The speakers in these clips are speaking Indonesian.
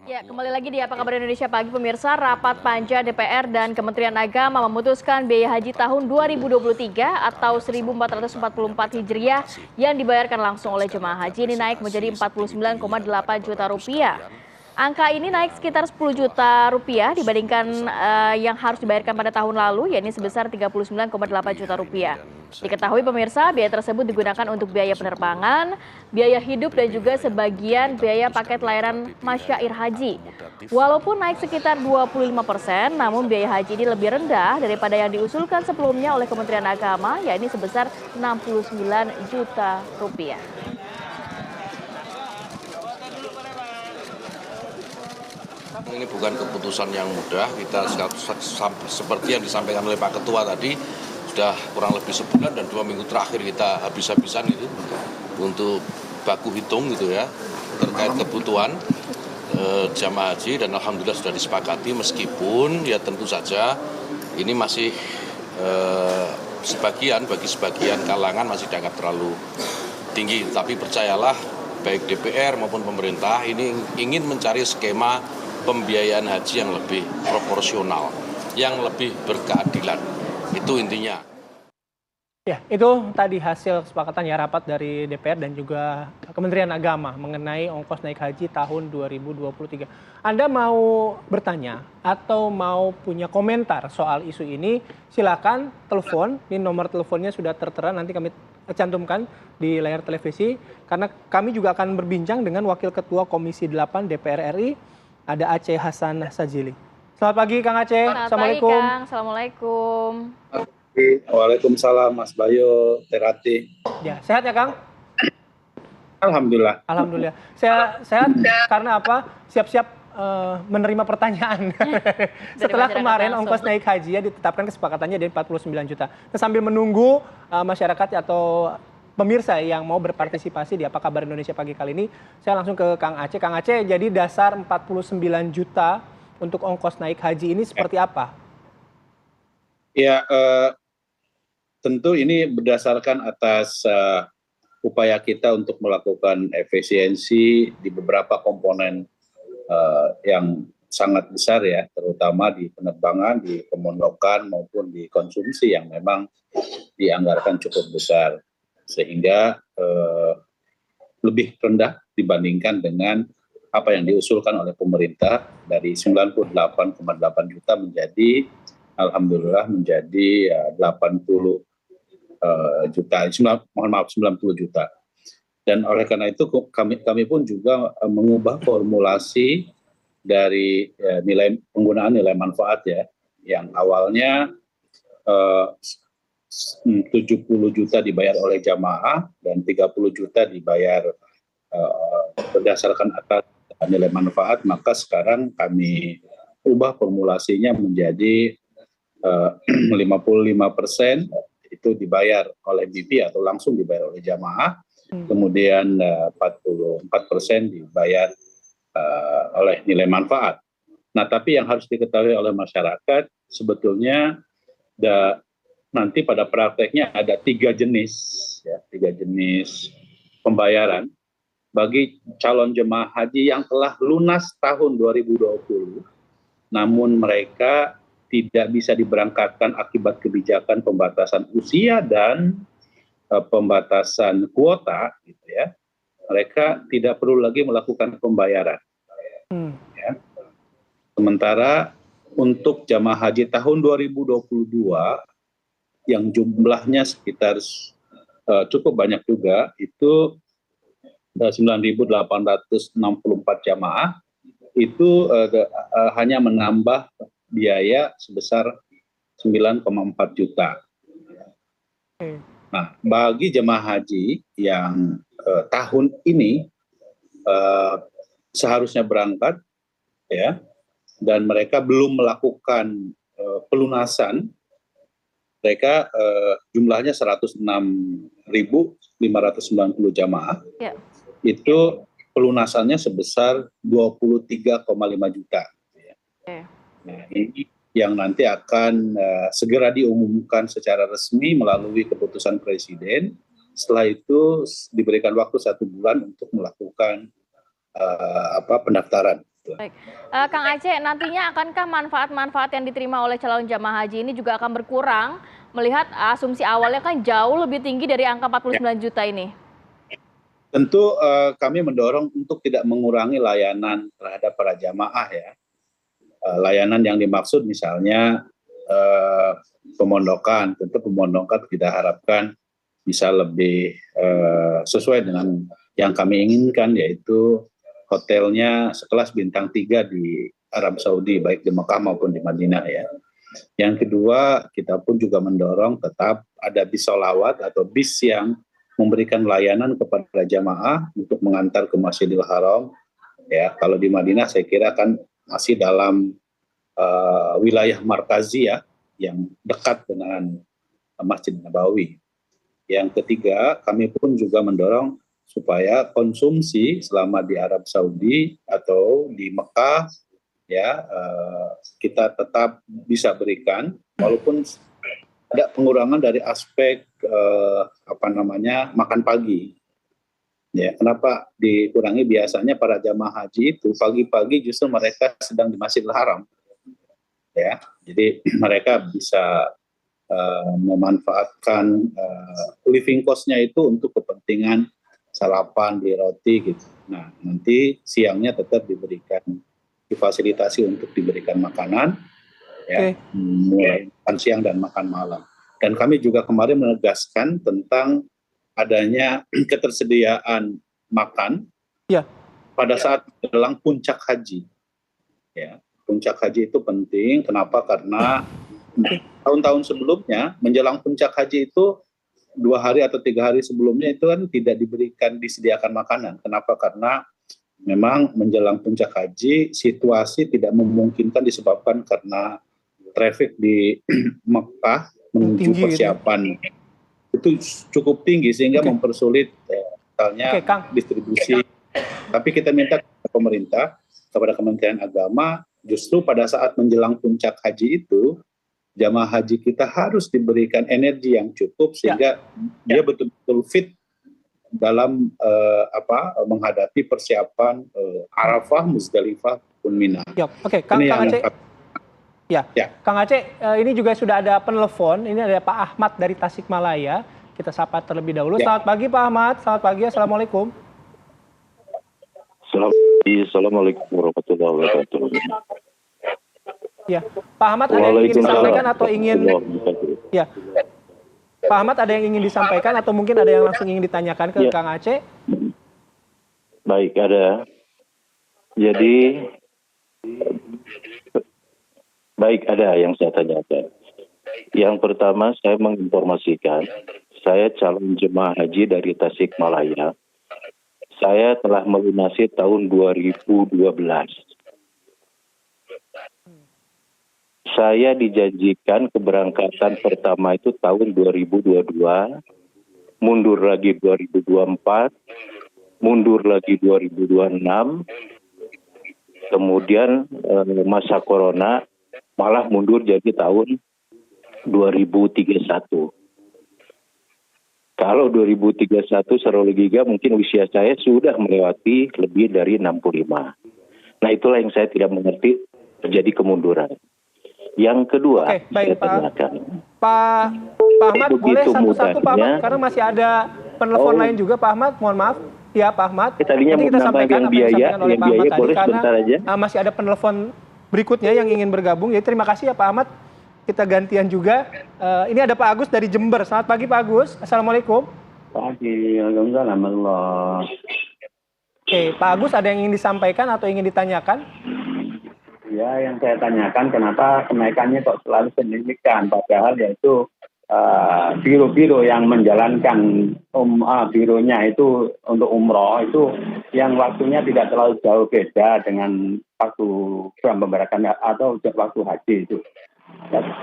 Ya, kembali lagi di Apa Kabar Indonesia Pagi pemirsa. Rapat Panja DPR dan Kementerian Agama memutuskan biaya haji tahun 2023 atau 1444 Hijriah yang dibayarkan langsung oleh jemaah haji ini naik menjadi 49,8 juta rupiah. Angka ini naik sekitar 10 juta rupiah dibandingkan yang harus dibayarkan pada tahun lalu, yakni sebesar 39,8 juta rupiah. Diketahui pemirsa, biaya tersebut digunakan untuk biaya penerbangan, biaya hidup dan juga sebagian biaya paket layanan masyair haji. Walaupun naik sekitar 25%, namun biaya haji ini lebih rendah daripada yang diusulkan sebelumnya oleh Kementerian Agama, yakni sebesar 69 juta rupiah. Ini bukan keputusan yang mudah, kita seperti yang disampaikan oleh Pak Ketua tadi, sudah kurang lebih sebulan dan 2 minggu terakhir kita habis-habisan itu untuk baku hitung gitu ya, terkait kebutuhan jamaah haji, dan alhamdulillah sudah disepakati, meskipun ya tentu saja ini masih bagi sebagian kalangan masih dianggap terlalu tinggi, tapi percayalah baik DPR maupun pemerintah ini ingin mencari skema pembiayaan haji yang lebih proporsional, yang lebih berkeadilan. Itu intinya. Ya, itu tadi hasil kesepakatan ya rapat dari DPR dan juga Kementerian Agama mengenai ongkos naik haji tahun 2023. Anda mau bertanya atau mau punya komentar soal isu ini, silakan telepon. Ini nomor teleponnya sudah tertera, nanti kami cantumkan di layar televisi. Karena kami juga akan berbincang dengan Wakil Ketua Komisi 8 DPR RI, ada Aceh Hasan Sajili. Selamat pagi Kang Aceh. Assalamualaikum. Selamat pagi Kang, Assalamualaikum. Waalaikumsalam Mas Bayu, Terati. Ya, sehat ya Kang? Alhamdulillah. Alhamdulillah. Saya sehat karena apa? Siap-siap menerima pertanyaan. Setelah kemarin ongkos naik haji ya ditetapkan kesepakatannya dari 49 juta. Nah, sambil menunggu masyarakat atau pemirsa yang mau berpartisipasi di Apa Kabar Indonesia Pagi kali ini, saya langsung ke Kang Aceh. Kang Aceh, jadi dasar 49 juta untuk ongkos naik haji ini seperti apa? Ya, tentu ini berdasarkan atas upaya kita untuk melakukan efisiensi di beberapa komponen yang sangat besar ya, terutama di penerbangan, di pemondokan maupun di konsumsi yang memang dianggarkan cukup besar, sehingga lebih rendah dibandingkan dengan apa yang diusulkan oleh pemerintah dari 98,8 juta menjadi alhamdulillah menjadi 80 juta, 90 juta. Dan oleh karena itu kami pun juga mengubah formulasi dari penggunaan nilai manfaat ya, yang awalnya 70 juta dibayar oleh jamaah dan 30 juta dibayar berdasarkan atas nilai manfaat, maka sekarang kami ubah formulasinya menjadi 55% itu dibayar oleh BP atau langsung dibayar oleh jamaah, kemudian 44% dibayar oleh nilai manfaat. Nah, tapi yang harus diketahui oleh masyarakat sebetulnya nanti pada prakteknya ada tiga jenis pembayaran bagi calon jemaah haji yang telah lunas tahun 2020, namun mereka tidak bisa diberangkatkan akibat kebijakan pembatasan usia dan pembatasan kuota, gitu ya. Mereka tidak perlu lagi melakukan pembayaran. Ya. Sementara untuk jamaah haji tahun 2022 yang jumlahnya sekitar cukup banyak juga, itu 9.864 jamaah, itu hanya menambah biaya sebesar 9,4 juta. Nah, bagi jemaah haji yang tahun ini seharusnya berangkat ya, dan mereka belum melakukan pelunasan, mereka jumlahnya 106.590 jamaah. Ya. Itu pelunasannya sebesar 23,5 juta. Nah, ini yang nanti akan segera diumumkan secara resmi melalui keputusan Presiden. Setelah itu diberikan waktu 1 bulan untuk melakukan pendaftaran. Baik. Kang Aceh, nantinya akankah manfaat-manfaat yang diterima oleh calon jamaah haji ini juga akan berkurang melihat asumsi awalnya kan jauh lebih tinggi dari angka 49 juta ini? Tentu kami mendorong untuk tidak mengurangi layanan terhadap para jamaah ya. Layanan yang dimaksud misalnya pemondokan, tentu pemondokan kita harapkan bisa lebih sesuai dengan yang kami inginkan, yaitu hotelnya sekelas bintang 3 di Arab Saudi, baik di Mekah maupun di Madinah ya. Yang kedua, kita pun juga mendorong tetap ada bis sholawat atau bis yang memberikan layanan kepada jamaah untuk mengantar ke Masjidil Haram. Ya, kalau di Madinah saya kira kan masih dalam wilayah markazi ya, yang dekat dengan Masjid Nabawi. Yang ketiga, kami pun juga mendorong supaya konsumsi selama di Arab Saudi atau di Mekah ya kita tetap bisa berikan, walaupun ada pengurangan dari aspek makan pagi. Ya, kenapa dikurangi? Biasanya para jamaah haji itu pagi-pagi justru mereka sedang di Masjidil Haram. Ya, jadi mereka bisa memanfaatkan living cost-nya itu untuk kepentingan sarapan, beli roti gitu. Nah, nanti siangnya tetap difasilitasi untuk diberikan makanan, ya, mulai makan siang dan makan malam. Dan kami juga kemarin menegaskan tentang adanya ketersediaan makan pada saat menjelang puncak haji. Ya, puncak haji itu penting. Kenapa? Karena tahun-tahun sebelumnya menjelang puncak haji itu 2 hari atau 3 hari sebelumnya itu kan tidak disediakan makanan. Kenapa? Karena memang menjelang puncak haji situasi tidak memungkinkan disebabkan karena traffic di Mekah menuju persiapan itu cukup tinggi sehingga mempersulit misalnya distribusi. Tapi kita minta kepada pemerintah, kepada Kementerian Agama, justru pada saat menjelang puncak haji itu jamaah haji kita harus diberikan energi yang cukup sehingga dia betul-betul fit dalam menghadapi persiapan Arafah, Muzdalifah, pun Mina. Oke, Kang Aceh. Kang Aceh, ini juga sudah ada penelpon. Ini ada Pak Ahmad dari Tasikmalaya. Kita sapa terlebih dahulu. Selamat pagi Pak Ahmad. Selamat pagi. Assalamualaikum. Assalamualaikum warahmatullahi wabarakatuh. Ya, Pak Ahmad ada yang ingin disampaikan atau ingin Pak Ahmad ada yang ingin disampaikan atau mungkin ada yang langsung ingin ditanyakan ke Kang Aceh? Baik, ada. Jadi ada yang saya tanyakan. Yang pertama saya menginformasikan, saya calon jemaah haji dari Tasikmalaya. Saya telah melunasi tahun 2012. Saya dijanjikan keberangkatan pertama itu tahun 2022, mundur lagi 2024, mundur lagi 2026, kemudian masa corona malah mundur jadi tahun 2031. Kalau 2031 serologiga mungkin usia saya sudah melewati lebih dari 65. Nah itulah yang saya tidak mengerti terjadi kemunduran. Yang kedua, baik, Pak Ahmad, boleh satu-satu Pak Ahmad, karena masih ada penelpon lain juga Pak Ahmad, mohon maaf. Ya Pak Ahmad, tadinya nanti kita sampaikan apa yang disampaikan oleh Pak Ahmad tadi, boleh sebentar aja. Masih ada penelpon berikutnya yang ingin bergabung. Jadi terima kasih ya Pak Ahmad, kita gantian juga. Ini ada Pak Agus dari Jember. Selamat pagi Pak Agus, Assalamualaikum. Pagi, Waalaikumsalam. Oke, Pak Agus ada yang ingin disampaikan atau ingin ditanyakan? Ya, yang saya tanyakan kenapa kenaikannya kok selalu signifikan, padahal yaitu biro-biro yang menjalankan bironya itu untuk umroh itu yang waktunya tidak terlalu jauh beda dengan waktu pemberangkatan atau waktu haji itu.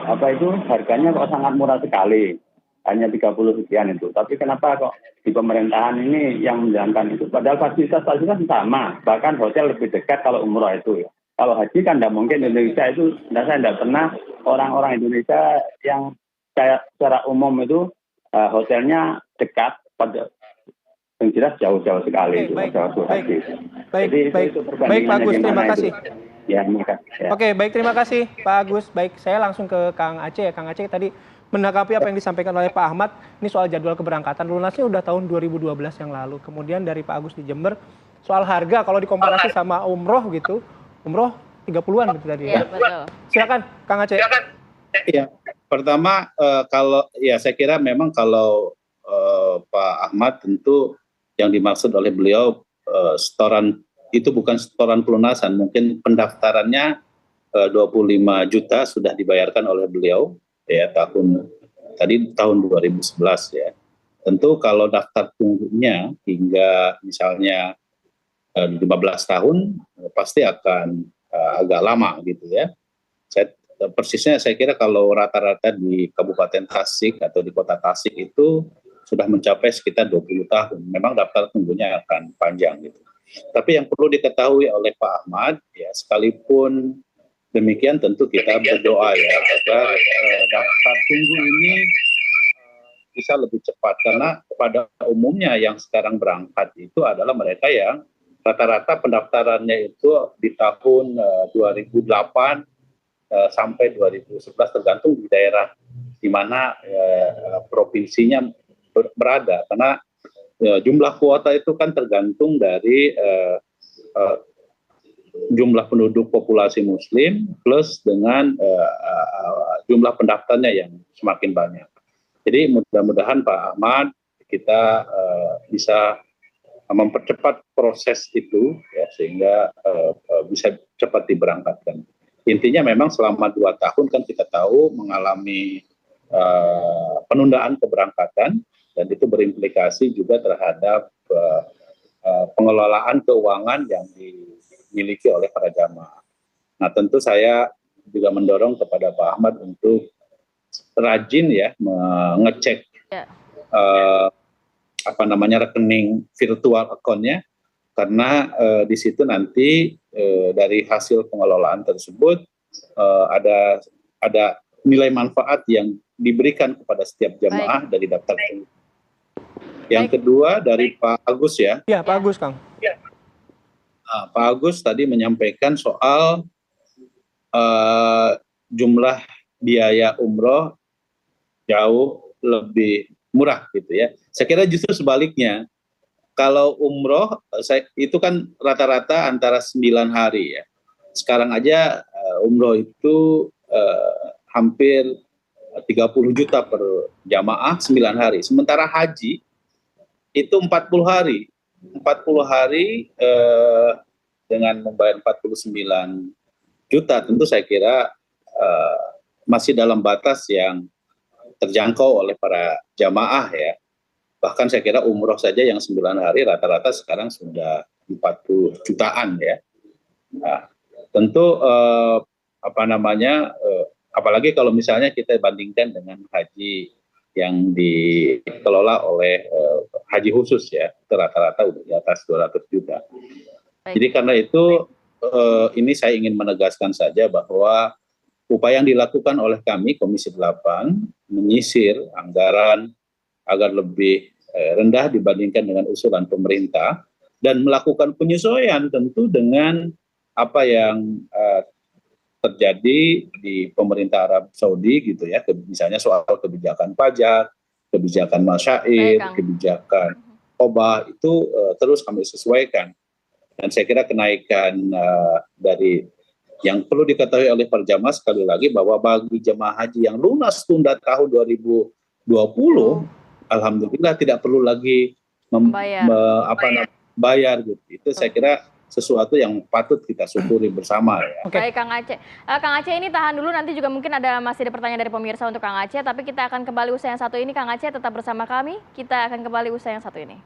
Itu harganya kok sangat murah sekali, hanya 30 sekian itu. Tapi kenapa kok di pemerintahan ini yang menjalankan itu? Padahal fasilitas sama, bahkan hotel lebih dekat kalau umroh itu ya. Kalau haji kan tidak mungkin. Indonesia itu, saya tidak pernah orang-orang Indonesia yang secara umum itu hotelnya dekat yang jelas jauh-jauh sekali Oke, baik, jauh baik, haji. baik, Jadi baik, itu baik, perbandingannya Pak Agus, di terima mana itu. kasih. Ya, makasih. Ya. Oke, baik, terima kasih Pak Agus. Baik, saya langsung ke Kang Aceh. Kang Aceh tadi menanggapi apa yang disampaikan oleh Pak Ahmad, ini soal jadwal keberangkatan lunasnya udah tahun 2012 yang lalu. Kemudian dari Pak Agus di Jember, soal harga kalau dikomparasi sama umroh gitu, umroh 30-an gitu tadi ya. Iya, betul. Silakan Kang Aceh. Ya, pertama kalau ya saya kira memang kalau Pak Ahmad tentu yang dimaksud oleh beliau setoran itu bukan setoran pelunasan, mungkin pendaftarannya 25 juta sudah dibayarkan oleh beliau ya tahun 2011 ya. Tentu kalau daftar tunggunya hingga misalnya 15 tahun pasti akan agak lama gitu ya. Persisnya saya kira kalau rata-rata di Kabupaten Tasik atau di Kota Tasik itu sudah mencapai sekitar 20 tahun. Memang daftar tunggunya akan panjang gitu. Tapi yang perlu diketahui oleh Pak Ahmad ya, sekalipun demikian tentu kita berdoa ya agar daftar tunggu ini bisa lebih cepat, karena pada umumnya yang sekarang berangkat itu adalah mereka yang rata-rata pendaftarannya itu di tahun 2008 sampai 2011 tergantung di daerah di mana provinsinya berada, karena jumlah kuota itu kan tergantung dari jumlah penduduk populasi Muslim plus dengan jumlah pendaftarnya yang semakin banyak. Jadi mudah-mudahan Pak Ahmad kita bisa mempercepat proses itu ya, sehingga bisa cepat diberangkatkan. Intinya memang selama 2 tahun kan kita tahu mengalami penundaan keberangkatan, dan itu berimplikasi juga terhadap pengelolaan keuangan yang dimiliki oleh para jamaah. Nah, tentu saya juga mendorong kepada Pak Ahmad untuk rajin ya mengecek rekening virtual account-nya, karena di situ nanti dari hasil pengelolaan tersebut ada nilai manfaat yang diberikan kepada setiap jamaah dari daftar tunggu. Yang kedua dari Pak Agus ya. Ya, Pak Agus, Kang. Nah, Pak Agus tadi menyampaikan soal jumlah biaya umroh jauh lebih murah gitu ya. Saya kira justru sebaliknya. Kalau umroh itu kan rata-rata antara 9 hari ya. Sekarang aja umroh itu hampir 30 juta per jamaah 9 hari. Sementara haji itu 40 hari. 40 hari dengan membayar 49 juta tentu saya kira masih dalam batas yang terjangkau oleh para jamaah ya. Bahkan saya kira umroh saja yang 9 hari rata-rata sekarang sudah 40 jutaan ya. Nah, tentu apalagi kalau misalnya kita bandingkan dengan haji yang dikelola oleh haji khusus ya, itu rata-rata udah di atas 200 juta. Jadi karena itu ini saya ingin menegaskan saja bahwa upaya yang dilakukan oleh kami Komisi 8 menyisir anggaran agar lebih rendah dibandingkan dengan usulan pemerintah, dan melakukan penyesuaian tentu dengan apa yang terjadi di pemerintah Arab Saudi gitu ya, misalnya soal kebijakan pajak, kebijakan masyair, kebijakan obah itu terus kami sesuaikan. Dan saya kira kenaikan dari yang perlu diketahui oleh para jamaah sekali lagi bahwa bagi jemaah haji yang lunas tunda tahun 2020, alhamdulillah tidak perlu lagi bayar gitu. Itu saya kira sesuatu yang patut kita syukuri bersama ya. Baik, Kang Aceh. Kang Aceh ini tahan dulu, nanti juga mungkin masih ada pertanyaan dari pemirsa untuk Kang Aceh, tapi kita akan kembali usai yang satu ini. Kang Aceh tetap bersama kami, kita akan kembali usai yang satu ini.